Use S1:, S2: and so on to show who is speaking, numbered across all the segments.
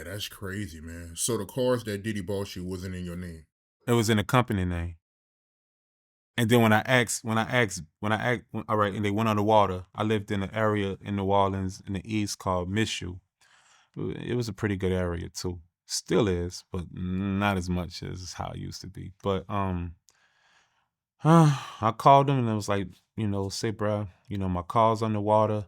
S1: Yeah, that's crazy, man. So the cars that Diddy bought you wasn't in your name.
S2: It was in the company name. And then all right, and they went underwater. I lived in an area in New Orleans in the East called Mishu. It was a pretty good area too. Still is, but not as much as how it used to be. But I called them and I was like, say, bro, my car's underwater.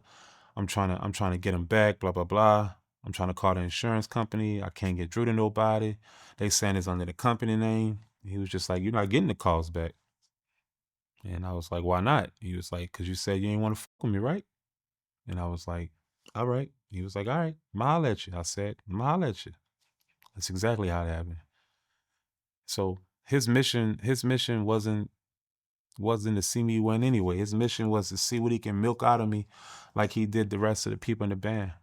S2: I'm trying to get them back. Blah blah blah. I'm trying to call the insurance company. I can't get through to nobody. They saying it's under the company name. He was just like, you're not getting the calls back. And I was like, why not? He was like, because you said you ain't want to fuck with me, right? And I was like, all right. He was like, all right, I'ma holler at you. I said, I'ma holler at you. That's exactly how it happened. So his mission wasn't to see me win anyway. His mission was to see what he can milk out of me like he did the rest of the people in the band.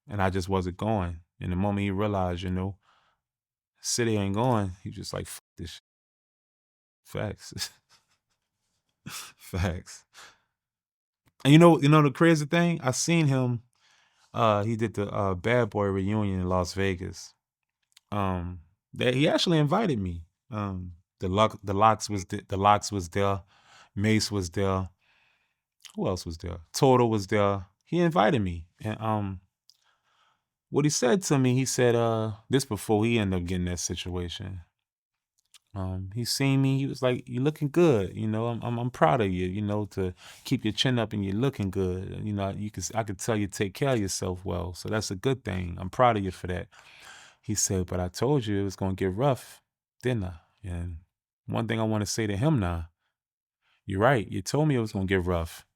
S2: And I just wasn't going. And the moment he realized, city ain't going, he just like, fuck this shit. Facts. Facts. And the crazy thing, I seen him. He did the Bad Boy reunion in Las Vegas. That he actually invited me. The Lox was there, Mace was there. Who else was there? Total was there. He invited me, and what he said to me, he said, this before he ended up getting that situation. He seen me. He was like, "You looking good. I'm proud of you. To keep your chin up and you're looking good. I could tell you take care of yourself well. So that's a good thing. I'm proud of you for that." He said, "But I told you it was gonna get rough, didn't I?" And one thing I want to say to him now, you're right. You told me it was gonna get rough,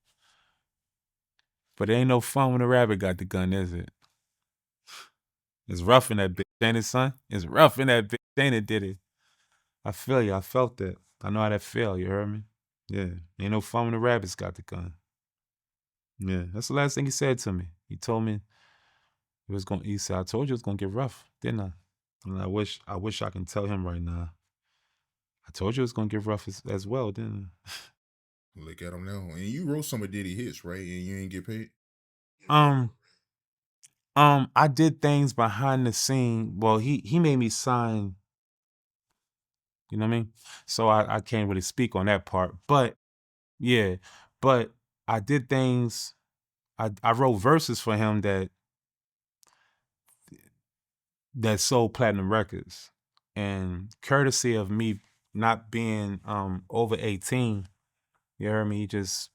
S2: but it ain't no fun when the rabbit got the gun, is it? It's rough in that bitch, ain't it, son? It's rough in that bitch, ain't it, Diddy? I feel you. I felt that. I know how that feel. You heard me? Yeah. Ain't no fun when the rabbits got the gun. Yeah. That's the last thing he said to me. He told me he said, I told you it was gonna get rough, didn't I? And I wish I can tell him right now. I told you it was gonna get rough as well, didn't
S1: Look at him now. And you wrote some of Diddy hits, right? And you ain't get paid?
S2: I? I did things behind the scene. Well, he made me sign, you know what I mean? So I can't really speak on that part. But yeah, but I did things. I wrote verses for him that sold platinum records. And courtesy of me not being over 18, you heard me, just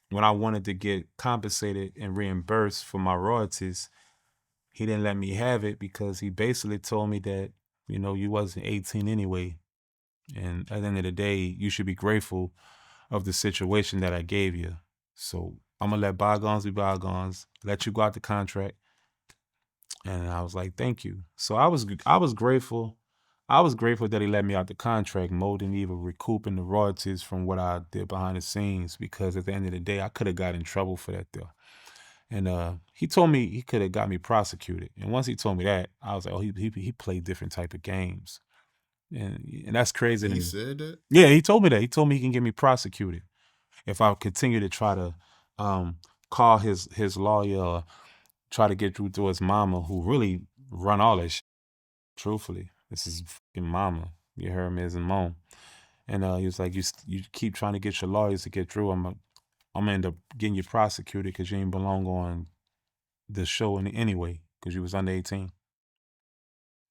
S2: when I wanted to get compensated and reimbursed for my royalties, he didn't let me have it because he basically told me that, you wasn't 18 anyway. And at the end of the day, you should be grateful of the situation that I gave you. So I'm gonna let bygones be bygones, let you go out the contract. And I was like, thank you. So I was grateful. I was grateful that he let me out the contract more than even recouping the royalties from what I did behind the scenes, because at the end of the day, I could have got in trouble for that though. And he told me he could have got me prosecuted. And once he told me that, I was like, oh, he played different type of games. And that's crazy to
S1: He
S2: me.
S1: said that?
S2: Yeah, he told me that. He told me he can get me prosecuted if I continue to try to call his lawyer or try to get through to his mama, who really run all that shit. Truthfully, this is fucking mama. You heard me, as a mom. And he was like, you keep trying to get your lawyers to get through. I'm gonna end up getting you prosecuted because you ain't belong on the show anyway because you was under 18.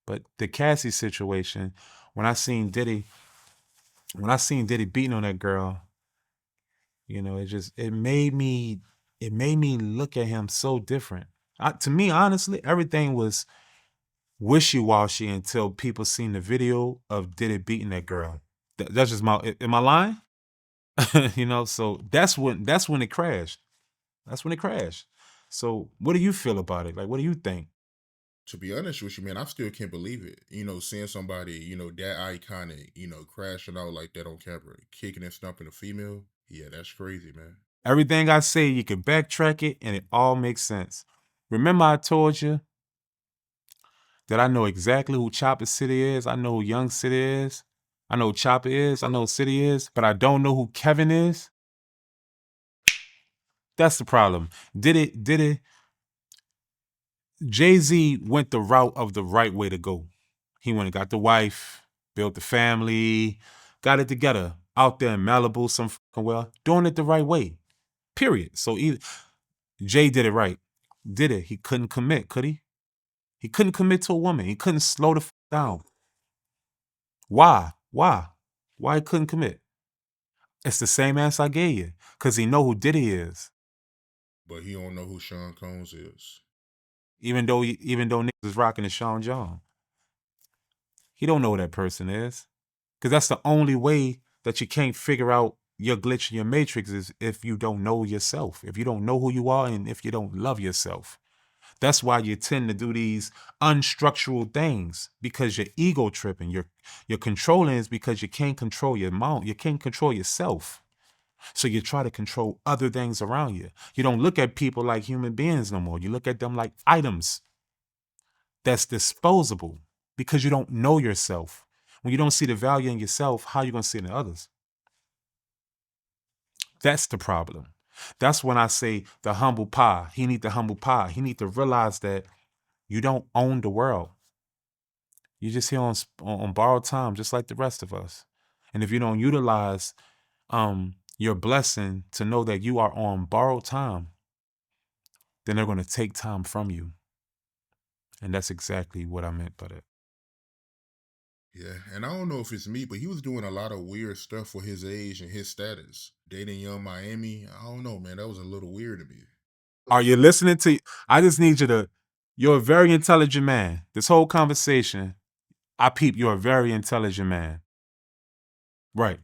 S2: But the Cassie situation, when I seen Diddy, beating on that girl, it made me look at him so different. To me, honestly, everything was wishy-washy until people seen the video of Diddy beating that girl. That's just am I lying? So that's when it crashed. That's when it crashed. So what do you feel about it? Like, what do you think?
S1: To be honest with you, man, I still can't believe it. Seeing somebody, that iconic, crashing out like that on camera, kicking and stumping a female. Yeah, that's crazy, man.
S2: Everything I say, you can backtrack it and it all makes sense. Remember I told you that I know exactly who Chopper City is. I know who Young City is. I know who Chopper is. I know who City is, but I don't know who Kevin is. That's the problem. Did it Jay-Z went the route of the right way to go. He went and got the wife, built the family, got it together out there in Malibu, some fucking well, doing it the right way. Period. So Jay did it right. Did it? He couldn't commit, could he? He couldn't commit to a woman. He couldn't slow the down. Why? Why? Why he couldn't commit? It's the same answer I gave you. Cause he know who Diddy is.
S1: But he don't know who Sean Combs is.
S2: Even though niggas is rocking the Sean John. He don't know who that person is. Cause that's the only way that you can't figure out your glitch in your matrix is if you don't know yourself. If you don't know who you are and if you don't love yourself. That's why you tend to do these unstructural things because you're ego tripping. You're controlling is because you can't control your mind. You can't control yourself. So you try to control other things around you. You don't look at people like human beings no more. You look at them like items that's disposable because you don't know yourself. When you don't see the value in yourself, how are you going to see it in others? That's the problem. That's when I say the humble pie. He need the humble pie. He need to realize that you don't own the world. You're just here on borrowed time, just like the rest of us. And if you don't utilize your blessing to know that you are on borrowed time, then they're going to take time from you. And that's exactly what I meant by that.
S1: Yeah, and I don't know if it's me, but he was doing a lot of weird stuff for his age and his status. Dating young Miami, I don't know, man. That was a little weird to me.
S2: Are you listening to? I just need you to. You're a very intelligent man. This whole conversation, I peep. You're a very intelligent man. Right.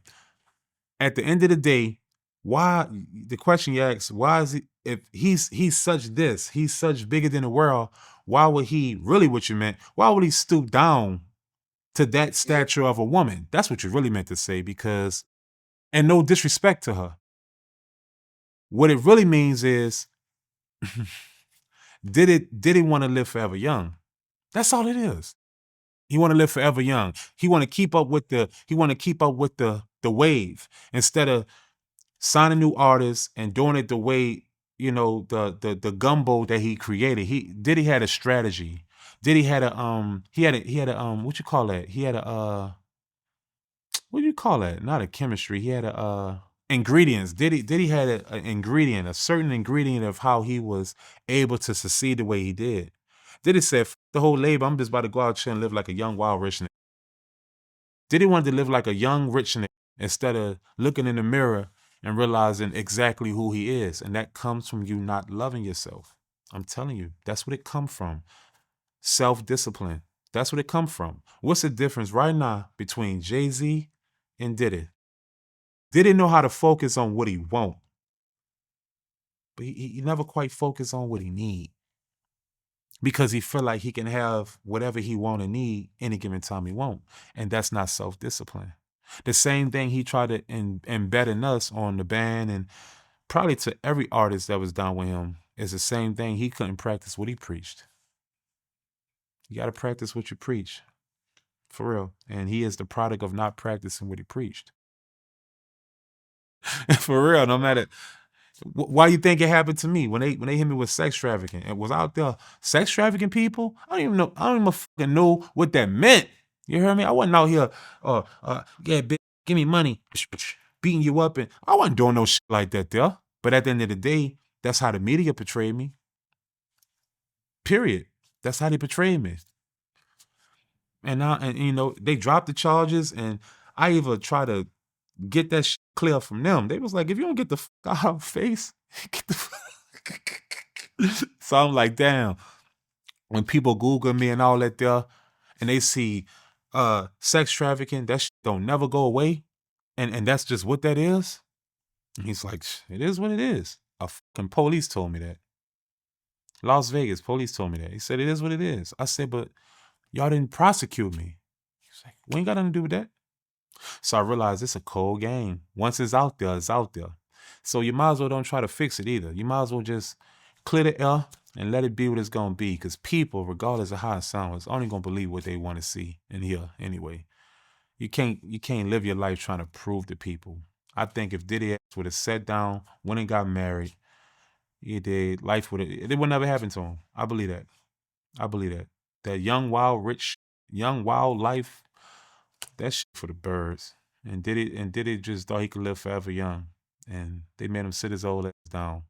S2: At the end of the day, why the question you ask, why is he if he's such this, he's such bigger than the world, why would he really what you meant? Why would he stoop down to that stature of a woman? That's what you really meant to say, because and no disrespect to her. What it really means is did he want to live forever young? That's all it is. He want to live forever young. He want to keep up with the wave instead of signing new artists and doing it the way, the gumbo that he created. Diddy had a strategy. Diddy had a what you call that? He had a what do you call that? Not a chemistry. He had a ingredients. Diddy had a certain ingredient of how he was able to succeed the way he did. Diddy said, "F the whole label, I'm just about to go out here and live like a young wild rich nigga." Diddy wanted to live like a young rich nigga instead of looking in the mirror and realizing exactly who he is. And that comes from you not loving yourself. I'm telling you, that's what it comes from. Self-discipline. That's what it comes from. What's the difference right now between Jay-Z and Diddy? Diddy know how to focus on what he want, but he never quite focused on what he need because he feel like he can have whatever he want and need any given time he want. And that's not self-discipline. The same thing he tried to embed in us on the band and probably to every artist that was down with him is the same thing. He couldn't practice what he preached. You got to practice what you preach, for real. And he is the product of not practicing what he preached. For real, no matter. Why do you think it happened to me when they hit me with sex trafficking? It was out there sex trafficking people. I don't even know. I don't even fucking know what that meant. You hear me? I wasn't out here. Yeah, bitch, give me money, beating you up, and I wasn't doing no shit like that there. But at the end of the day, that's how the media portrayed me. Period. That's how they portrayed me. And now, and they dropped the charges, and I even try to get that shit clear from them. They was like, if you don't get the fuck out of our face, get the fuck. So I'm like, damn. When people Google me and all that there, and they see sex trafficking, that shit don't never go away, and that's just what that is. And he's like, it is what it is. A fucking police told me that. Las Vegas police told me that. He said it is what it is. I said, but y'all didn't prosecute me. He's like, we ain't got nothing to do with that. So I realized it's a cold game. Once it's out there, it's out there. So you might as well don't try to fix it either. You might as well just clear the air and let it be what it's gonna be. Because people, regardless of how it sounds, only gonna believe what they want to see and hear anyway. You can't live your life trying to prove to people. I think if Diddy would have sat down, went and got married, it would never happen to him. I believe that. I believe that. That young, wild, rich, young, wild life, that shit for the birds. And Diddy just thought he could live forever young. And they made him sit his old ass down.